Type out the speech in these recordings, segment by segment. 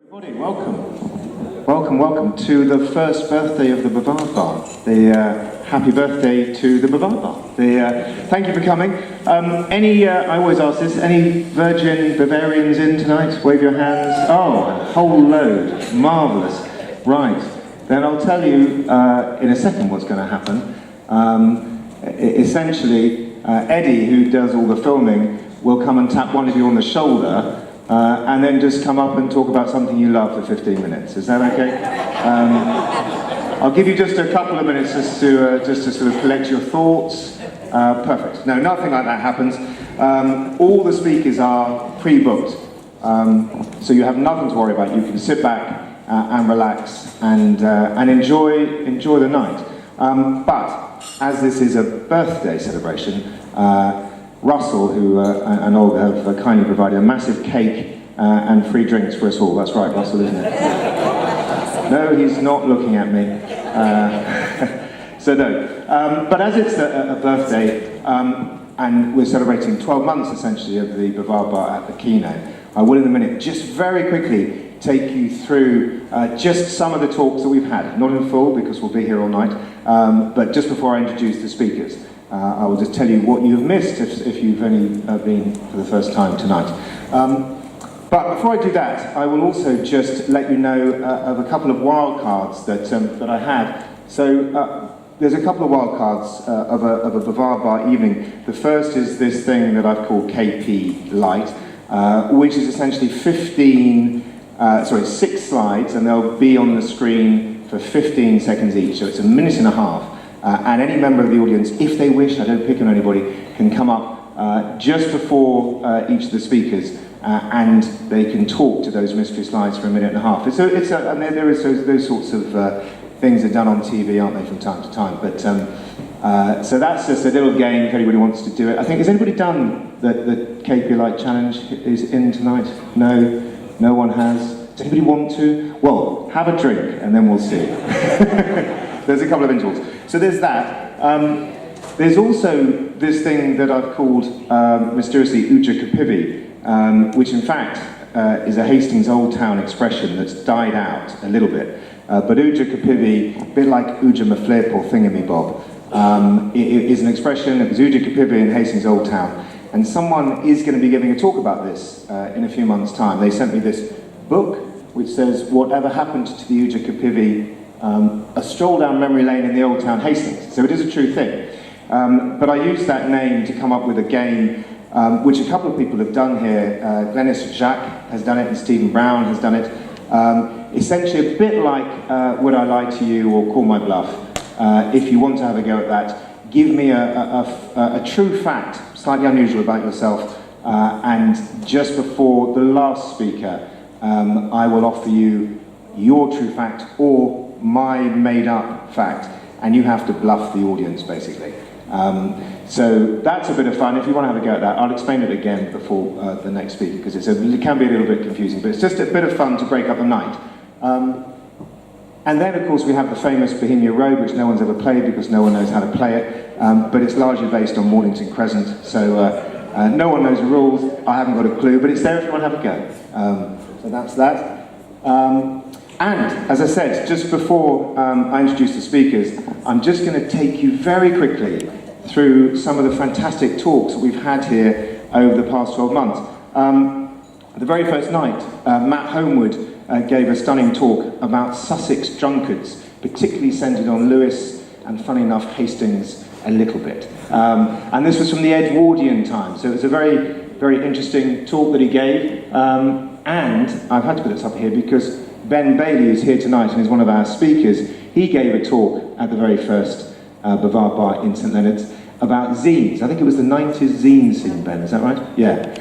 Everybody, welcome to the first birthday of the Bavard Bar. Happy birthday to the Bavard Bar. Thank you for coming. I always ask this, any Virgin Bavarians in tonight? Wave your hands. Oh, a whole load. Marvellous. Right, then I'll tell you in a second what's going to happen. Essentially, Eddie, who does all the filming, will come and tap one of you on the shoulder and then just come up and talk about something you love for 15 minutes. Is that okay? I'll give you just a couple of minutes just to sort of collect your thoughts. Perfect. No, nothing like that happens. All the speakers are pre-booked, so you have nothing to worry about. You can sit back and relax and enjoy the night. But as this is a birthday celebration, Russell, who and Olga have kindly provided a massive cake and free drinks for us all. That's right, Russell, isn't it? No, he's not looking at me. So no. But as it's a birthday, and we're celebrating 12 months, essentially, of the Bavard Bar at the Kino, I will in a minute just very quickly take you through just some of the talks that we've had. Not in full, because we'll be here all night, but just before I introduce the speakers. I will just tell you what you've missed if you've only been for the first time tonight. But before I do that, I will also just let you know of a couple of wild cards that I had. So there's a couple of wild cards of a Bavard Bar evening. The first is this thing that I've called KP Light, which is essentially 6 slides, and they'll be on the screen for 15 seconds each, so it's a minute and a half. And any member of the audience, if they wish, I don't pick on anybody, can come up just before each of the speakers and they can talk to those mystery slides for a minute and a half. And there is those sorts of things are done on TV, aren't they, from time to time. But so that's just a little game if anybody wants to do it. I think, has anybody done the KP Light Challenge is in tonight? No? No one has? Does anybody want to? Well, have a drink and then we'll see. There's a couple of intervals. So there's that. There's also this thing that I've called mysteriously Uja Kapivi, which in fact is a Hastings Old Town expression that's died out a little bit. But Uja Kapivi, a bit like Uja Maflip or Thingamy-Bob, it is an expression. It was Uja Kapivi in Hastings Old Town. And someone is going to be giving a talk about this in a few months' time. They sent me this book which says, "Whatever happened to the Uja Kapivi? A stroll down memory lane in the old town Hastings." So it is a true thing. But I used that name to come up with a game which a couple of people have done here. Glenys Jacques has done it and Stephen Brown has done it. Essentially a bit like Would I Lie to You or Call My Bluff. If you want to have a go at that, give me a true fact, slightly unusual about yourself, and just before the last speaker, I will offer you your true fact or my made-up fact, and you have to bluff the audience, basically. So that's a bit of fun. If you want to have a go at that, I'll explain it again before the next speaker, because it can be a little bit confusing, but it's just a bit of fun to break up the night. And then, of course, we have the famous Bohemia Road, which no one's ever played because no one knows how to play it, but it's largely based on Mornington Crescent, so no one knows the rules. I haven't got a clue, but it's there if you want to have a go. So that's that. And, as I said, just before I introduce the speakers, I'm just going to take you very quickly through some of the fantastic talks that we've had here over the past 12 months. The very first night, Matt Homewood gave a stunning talk about Sussex drunkards, particularly centred on Lewis and, funny enough, Hastings a little bit. And this was from the Edwardian time, so it was a very, very interesting talk that he gave. And I've had to put this up here because Ben Bailey, who's here tonight and is one of our speakers, he gave a talk at the very first Bavard Bar in St Leonard's about zines. I think it was the 90s zine scene, Ben, is that right? Yeah.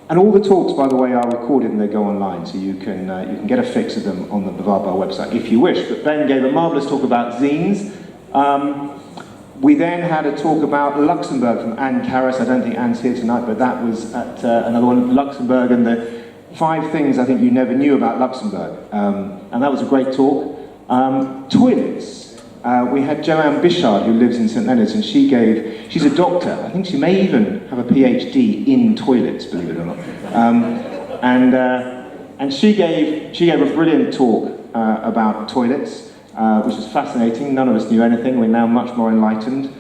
And all the talks, by the way, are recorded and they go online, so you can get a fix of them on the Bavard Bar website if you wish. But Ben gave a marvellous talk about zines. We then had a talk about Luxembourg from Anne Karras. I don't think Anne's here tonight, but that was at another one, Luxembourg, and the 5 things I think you never knew about Luxembourg. And that was a great talk. Toilets. We had Joanne Bishard, who lives in St Leonard's, and she's a doctor. I think she may even have a PhD in toilets, believe it or not. And And she gave a brilliant talk about toilets, which was fascinating. None of us knew anything. We're now much more enlightened.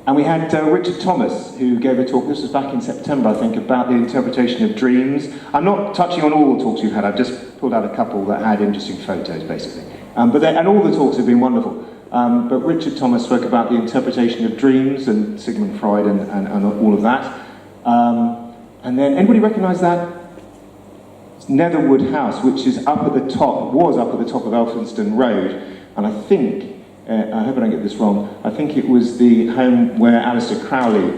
And we had Richard Thomas, who gave a talk, this was back in September, I think, about the interpretation of dreams. I'm not touching on all the talks we've had, I've just pulled out a couple that had interesting photos, basically. And all the talks have been wonderful. But Richard Thomas spoke about the interpretation of dreams, and Sigmund Freud, and all of that. And then, anybody recognise that? It's Netherwood House, which is up at the top, was up at the top of Elphinstone Road, and I think, I hope I don't get this wrong, I think it was the home where Aleister Crowley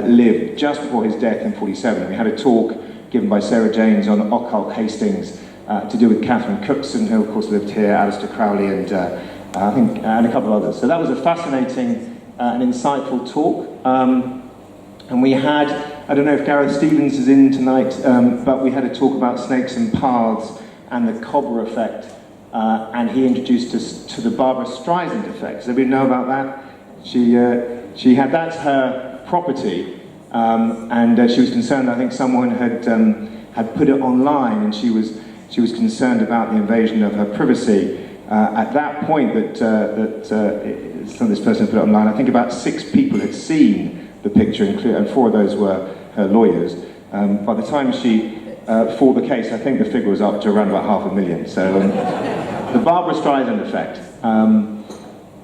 lived just before his death in 47. We had a talk given by Sarah Janes on occult Hastings to do with Catherine Cookson, who of course lived here, Aleister Crowley, and I think and a couple of others. So that was a fascinating and insightful talk. And we had, I don't know if Gareth Stevens is in tonight, but we had a talk about snakes and paths and the Cobra effect. And he introduced us to the Barbara Streisand effect. Does everybody know about that? She had, that's her property, and she was concerned, I think someone had put it online, and she was concerned about the invasion of her privacy. At that point this person had put it online, I think about 6 people had seen the picture, and 4 of those were her lawyers. By the time she fought the case, I think the figure was up to around about 500,000. So the Barbara Streisand effect.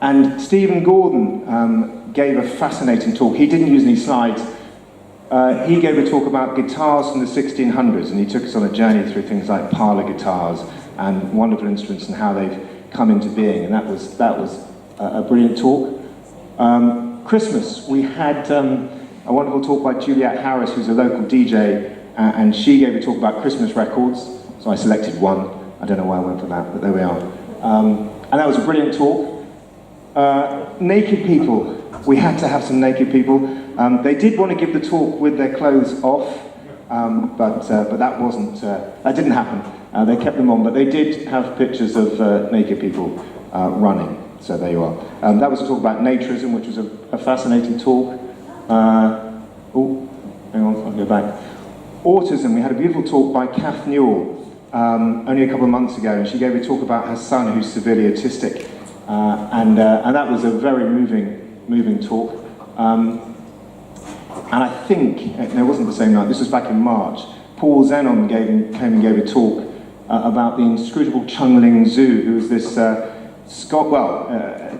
And Stephen Gordon gave a fascinating talk. He didn't use any slides. He gave a talk about guitars from the 1600s, and he took us on a journey through things like parlour guitars and wonderful instruments and how they've come into being, and that was a brilliant talk. Christmas, we had a wonderful talk by Juliette Harris, who's a local DJ, and she gave a talk about Christmas records, so I selected one. I don't know why I went for that, but there we are. And that was a brilliant talk. Naked people, we had to have some naked people. They did want to give the talk with their clothes off, but that didn't happen. They kept them on, but they did have pictures of naked people running. So there you are. That was a talk about naturism, which was a fascinating talk. Oh, hang on, I'll go back. Autism, we had a beautiful talk by Kath Newell only a couple of months ago, and she gave a talk about her son who's severely autistic. And that was a very moving talk. And I think, no, it wasn't the same night, this was back in March, Paul Zenon came and gave a talk about the inscrutable Chungling Zhu, who was this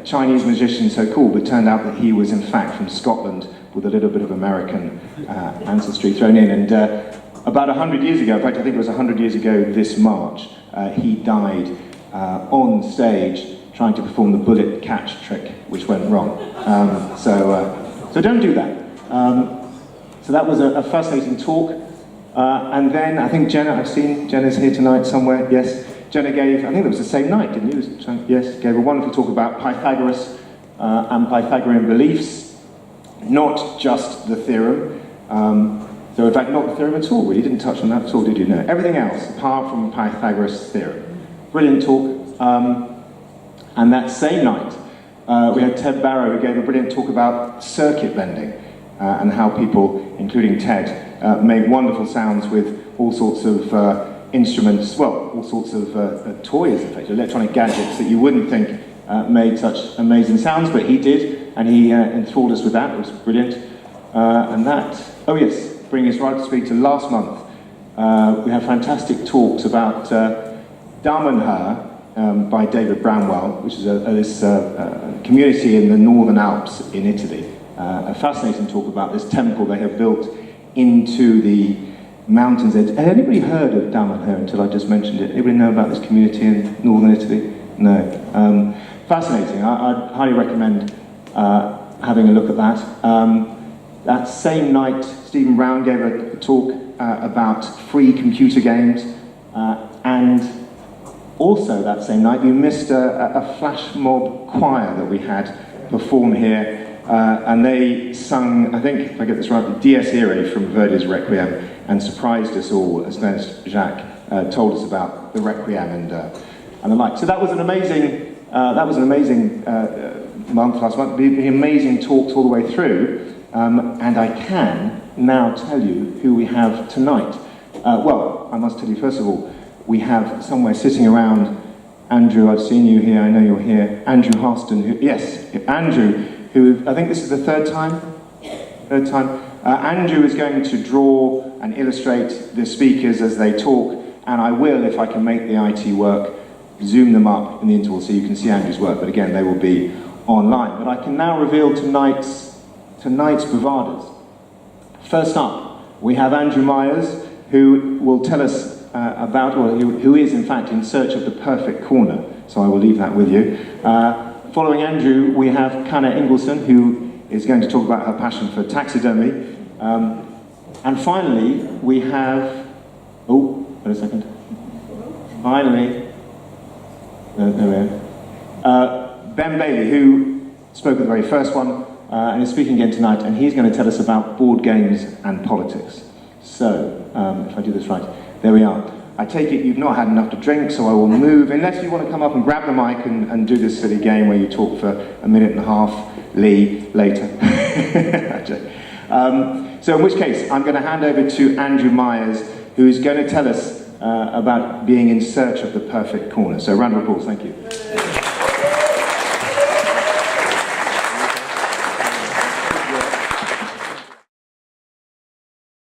Chinese musician, so cool, but turned out that he was in fact from Scotland with a little bit of American ancestry thrown in. And about 100 years ago, in fact I think it was 100 years ago this March, he died on stage trying to perform the bullet catch trick, which went wrong. So don't do that. So that was a fascinating talk. And then I think Jenna, I've seen Jenna's here tonight somewhere, yes. Jenna gave, I think it was the same night, didn't you? Yes, gave a wonderful talk about Pythagoras and Pythagorean beliefs, not just the theorem. So in fact, not the theorem at all, really. Didn't touch on that at all, did you? No. Everything else, apart from Pythagoras' theorem. Brilliant talk. And that same night, we had Ted Barrow, who gave a brilliant talk about circuit bending and how people, including Ted, make wonderful sounds with all sorts of instruments, well, all sorts of toys, in fact, electronic gadgets that you wouldn't think made such amazing sounds, but he did, and he enthralled us with that. It was brilliant. And that, oh yes, bringing us right to speak to last month. We had fantastic talks about Damanhur by David Bramwell, which is this community in the Northern Alps in Italy. A fascinating talk about this temple they have built into the mountains edge. Had anybody heard of Damanhur until I just mentioned it? Anybody know about this community in Northern Italy? No. Fascinating. I'd highly recommend having a look at that. That same night, Stephen Brown gave a talk about free computer games, and also that same night you missed a flash mob choir that we had perform here, and they sung, I think, if I get this right, the Dies Irae from Verdi's Requiem, and surprised us all as Jacques told us about the Requiem and the like. So that was an amazing month last month. The amazing talks all the way through, and I can now tell you who we have tonight. Well, I must tell you, first of all, we have somewhere sitting around Andrew, I've seen you here, I know you're here, Andrew Harston, Andrew, who, I think this is the third time? Andrew is going to draw and illustrate the speakers as they talk, and I will, if I can make the IT work, zoom them up in the interval so you can see Andrew's work, but again, they will be online. But I can now reveal tonight's Bavarders. First up, we have Andrew Myers, who will tell us who is in fact in search of the perfect corner, so I will leave that with you. Following Andrew, we have Kana Ingelsson, who is going to talk about her passion for taxidermy. And finally, we have, wait a second. Finally, there we are. Ben Bailey, who spoke at the very first one, and is speaking again tonight, and he's going to tell us about board games and politics. So, if I do this right, there we are. I take it you've not had enough to drink, so I will move, unless you want to come up and grab the mic and do this silly game where you talk for a minute and a half, Lee, later. So in which case, I'm going to hand over to Andrew Myers, who is going to tell us about being in search of the perfect corner. So round of applause, thank you.